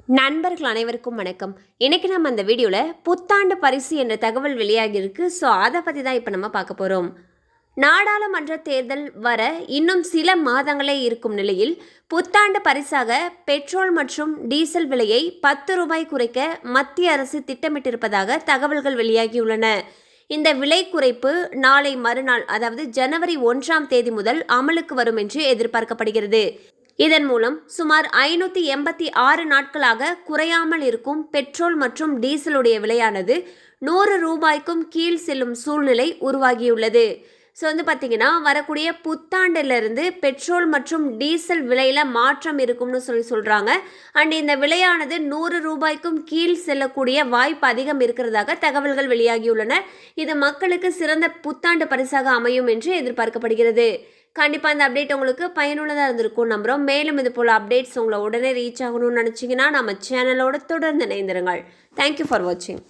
நண்பர்கள் அனைவருக்கும் வணக்கம். இன்னைக்கு நம்ம அந்த வீடியோவில் புத்தாண்டு பரிசு என்ற தகவல் வெளியாகியிருக்கு. ஸோ அதை பற்றி தான் இப்போ நம்ம பார்க்க போகிறோம். நாடாளுமன்ற தேர்தல் வர இன்னும் சில மாதங்களே இருக்கும் நிலையில் புத்தாண்டு பரிசாக பெட்ரோல் மற்றும் டீசல் விலையை 10 ரூபாய் குறைக்க மத்திய அரசு திட்டமிட்டிருப்பதாக தகவல்கள் வெளியாகியுள்ளன. இந்த விலை குறைப்பு நாளை மறுநாள், அதாவது ஜனவரி 1ஆம் தேதி முதல் அமலுக்கு வரும் என்று எதிர்பார்க்கப்படுகிறது. இதன் மூலம் சுமார் 586 நாட்களாக குறையாமல் இருக்கும் பெட்ரோல் மற்றும் டீசலுடைய விலையானது 100 ரூபாய்க்கும் கீழ் செல்லும் சூழ்நிலை உருவாகியுள்ளது. ஸோ பார்த்தீங்கன்னா, வரக்கூடிய புத்தாண்டிலிருந்து பெட்ரோல் மற்றும் டீசல் விலையில் மாற்றம் இருக்கும்னு சொல்கிறாங்க. அண்ட் இந்த விலையானது 100 ரூபாய்க்கும் கீழ் செல்லக்கூடிய வாய்ப்பு அதிகம் இருக்கிறதாக தகவல்கள் வெளியாகியுள்ளன. இது மக்களுக்கு சிறந்த புத்தாண்டு பரிசாக அமையும் என்று எதிர்பார்க்கப்படுகிறது. கண்டிப்பாக இந்த அப்டேட் உங்களுக்கு பயனுள்ளதாக இருந்திருக்கும் நம்புகிறோம். மேலும் இது போல் அப்டேட்ஸ் உங்களை உடனே ரீச் ஆகணும்னு நினச்சிங்கன்னா நம்ம சேனலோட தொடர்ந்து இணைந்திருங்கள். தேங்க்யூ ஃபார் வாட்சிங்.